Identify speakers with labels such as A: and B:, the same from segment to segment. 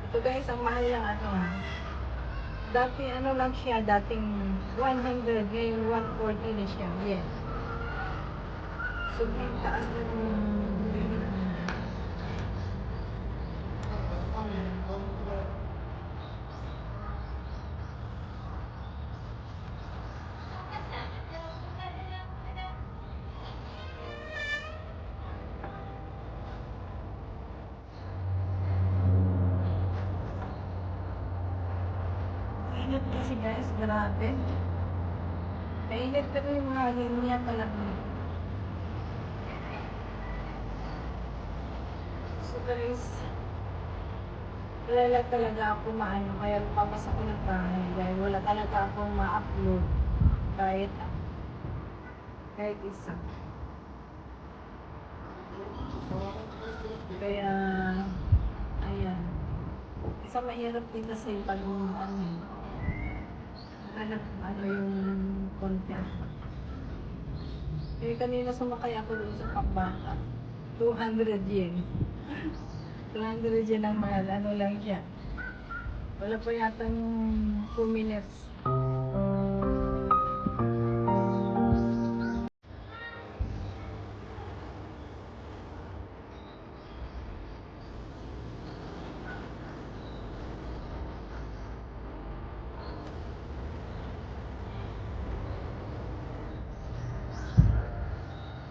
A: So guys, ang mahal lang dati lang siya, dating 100, ngayon 140 na siya. Yes. So, ang taas na init kasi guys, grabe. Mainit pero yung mga niya pala. So guys, wala lang talaga ako maano, kaya papasok ko ng bahay dahil wala talaga akong ma-upload kahit isa. Kaya, ayan. Isa mahirap din kasi pag yung content. Eh, kanina sumakay ako doon sa pambata. 200 yen. 200 yen ang mahal. Ano lang siya. Wala pa yatang 2 minutes.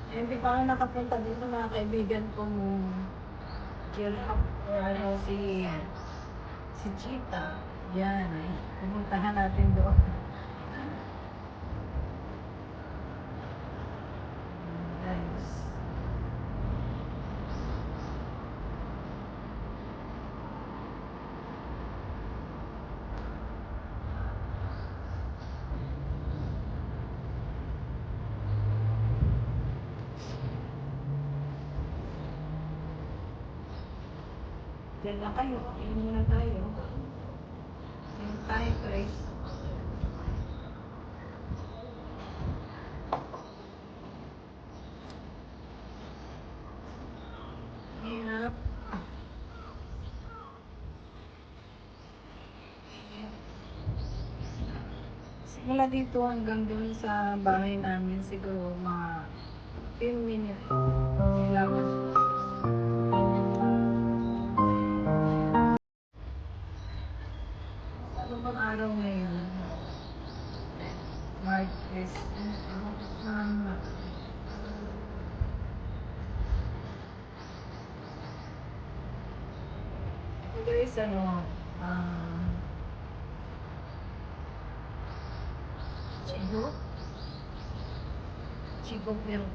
A: Eh, hindi pa ako nakapunta dito mga kaibigan kong Kirhap o si Chita. Yan eh. Pupuntahan natin doon. Guys. Diyan na kayo. Inom muna tayo. Inom tayo, guys. Hirap. Simula dito hanggang doon sa bahay namin siguro mga 10 minutes. Kailangan. Ano bang araw ngayon? Martes. Guys, Chigo? Chigo milk.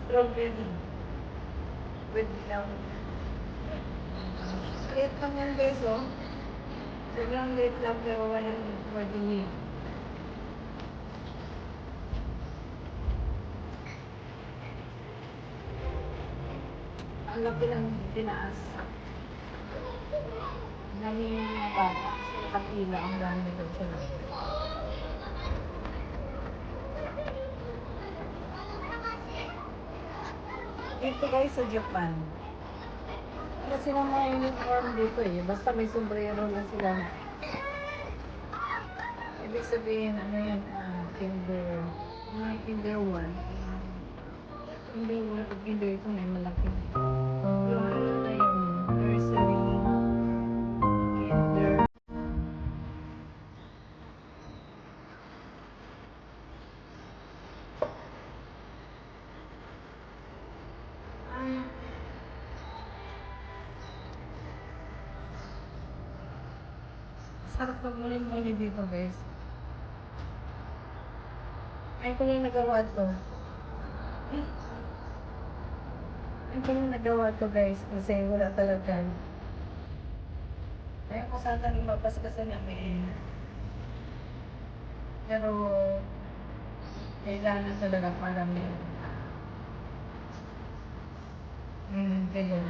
A: Strawberry. With milk. Liit lang yan guys, oh. Sobrang liit lang pero walang madumi. Ang laki lang tinaas. Ang daming mga bata. Nakapila ang dami daw sila. Dito guys sa Japan. Kasi ng mga uniform dito eh. Basta may sombrero na sila. Ibig sabihin, ano yan, kinder, mga kinder 1. Kinder 1 at kinder 2 may malaki. Yung ano na yung nursery, kinder. Sarap na muli-muli dito guys. Ay ko yung nagawa to. Ay ko yung nagawa to guys kasi wala talaga. Ay ko sana lumabas kasi namin. Pero kailangan talaga marami. Kaya.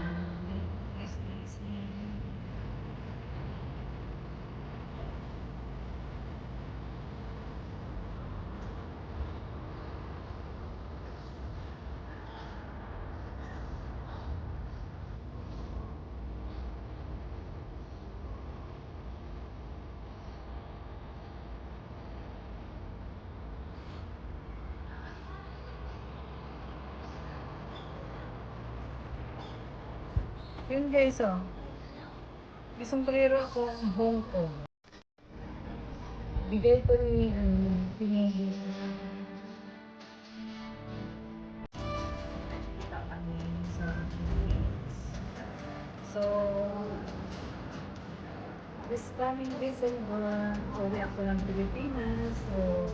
A: Yun guys, oh. May sombrero akong Hong Kong. Bigay ko ni, pinili. Kita kami sa Philippines. So, this coming December, uwi ako ng Pilipinas. So,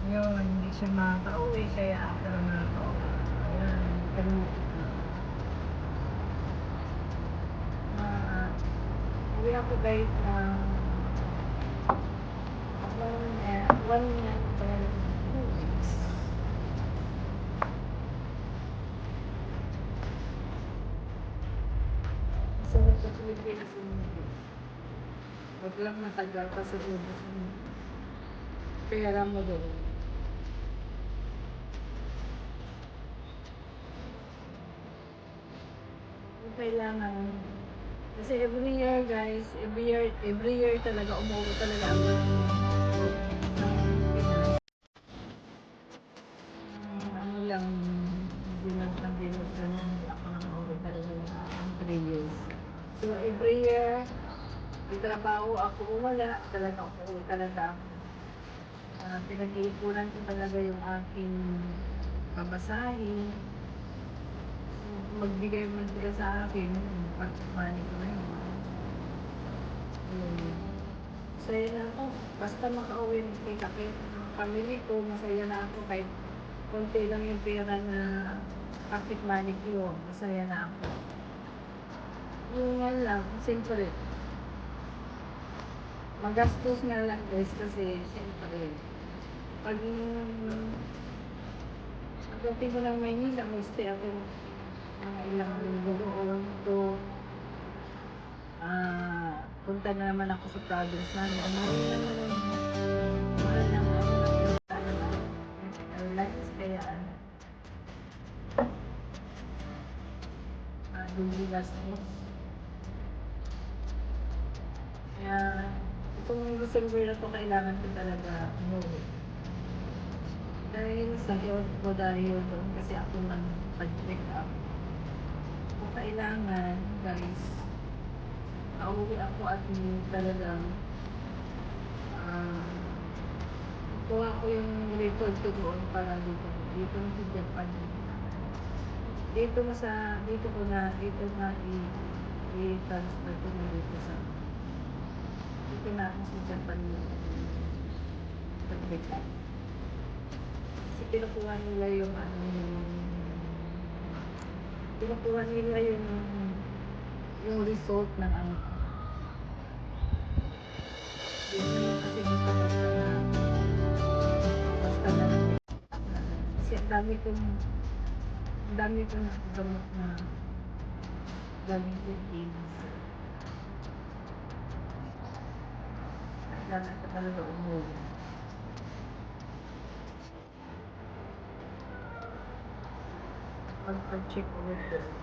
A: yun, hindi siya makaka-uwi, kaya ako lang nakaka-uwi. Ayan, uwi ako guys na one month and 2 weeks. Masarap sa Pilipinas umuwi. Huwag lang matagal pa sa ubos. Kaya lang mo doon. Kailangan. Kasi every year guys, every year talaga umuwi talaga ako ng Pinas. Ano lang, hindi lang hindi ako nakauwi talaga ng 3 years. So every year, may trabaho ako wala, talaga umuwi talaga ako. Pinag-iipunan ko talaga yung aking pamasahe. Magbigay man sila sa akin, pag-money ko na yun. Masaya na ako. Basta makauwi kay kapit ng family ko, masaya na ako kahit konti lang yung pera na pocket money ko, masaya na ako. Yung nga lang, siyempre, magastos nga lang guys kasi siyempre, pag pagdating ko ng Maynila, may stay ako mga ilang linggo doon. So, punta na naman ako sa province namin. Mahal ng airlines, kaya hindi gastos. Kaya, itong December na to, kailangan ko talaga umuwi. Dahil sa health ko, dahil doon kasi ako nag-check up. Kung kailangan, guys, pauwi ako at talagang kuha ko yung record ko doon para dito na sa Japan. Dito na i-transfer ko na dito na ako sa Japan pag-check. Kasi kinukuha nila yung result ng ano ko. Yun naman kasi basta na kasi ang dami kong gamot na gamitin games. Kailangan ka talaga umuwi. Pag-check ulit doon.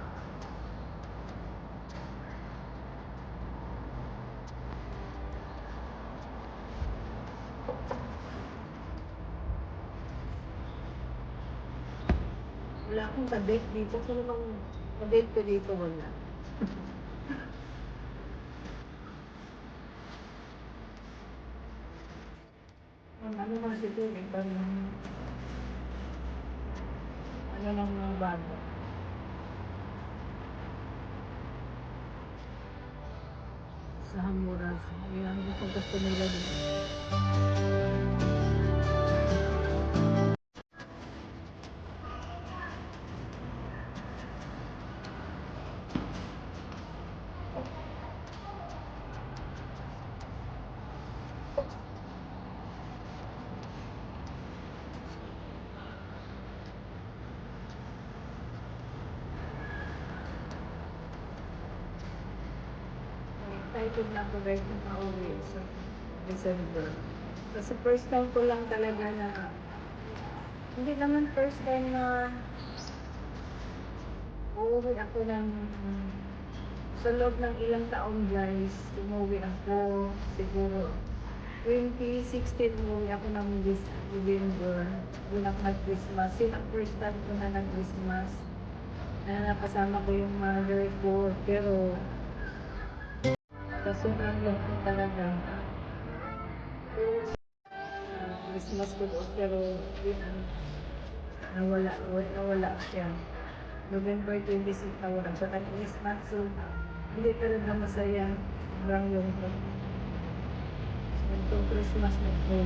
A: Wala akong ka-date dito. Sino bang ka-date ko dito? Wala. Ano man dito eh, ano nang bago. Sa Hamuras. Yan, yung gusto nila dito. Excited na ako guys na pauwi sa December. Kasi first time ko lang talaga na, hindi naman first time na uuwi ako ng sa loob ng ilang taon guys. Umuwi ako siguro 2016 umuwi ako ng November. Doon ako nag-Christmas. Yun ang first time ko na nag-Christmas. na nakasama ko yung mother ko, pero kasunod lang ko talaga. Christmas ko doon, pero yun, nawala siya. November 26 nawala siya ng Christmas, so hindi talaga masaya. Sobrang lungkot. So, itong Christmas na ito,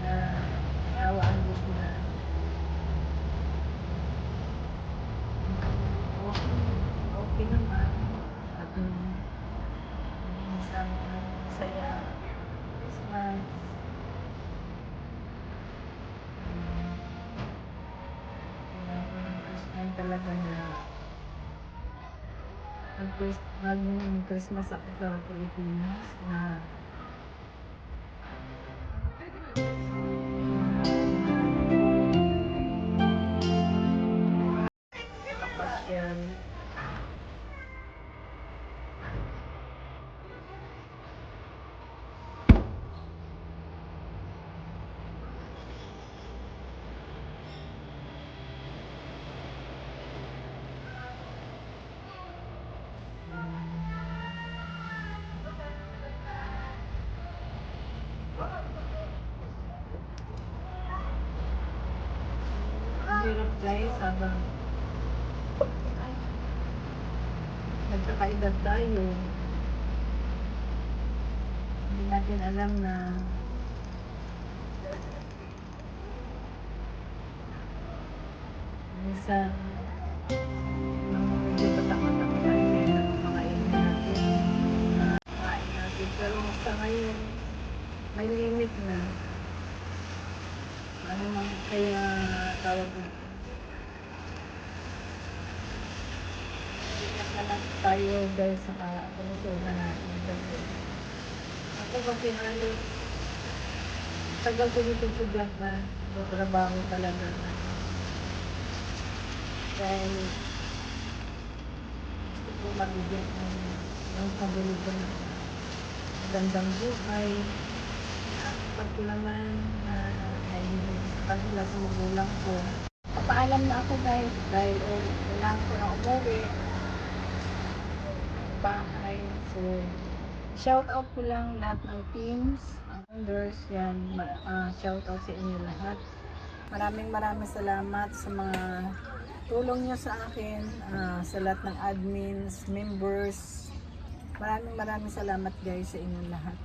A: na awaan Diyos na okay naman. At isang masaya Christmas. Christmas talaga na mag-Christmas ako sa Pilipinas na kapasyal. Ang hirap guys, habang nagkakaedad tayo, hindi natin alam na minsan medyo patak-patak tayo mga inom natin, kain natin. Pero sa ngayon, may limit na. Ano man kaya tawag ko, iyak na lang tayo dahil sa kalusugan natin. Kasi ako kasi halos tagal ko dito sa trabaho talaga. Dahil gusto ko mabigyan ng pagulugan ng magandang buhay. Pag ko naman na naiibig sa kanila sa magulang ko. Papaalam na ako guys dahil kailangan ko na umuwi ng bahay. So, shout out ko lang lahat ng teams, founders, yan. Shout out sa inyo lahat. Maraming salamat sa mga tulong nyo sa akin, sa lahat ng admins, members. Maraming salamat guys sa inyong lahat.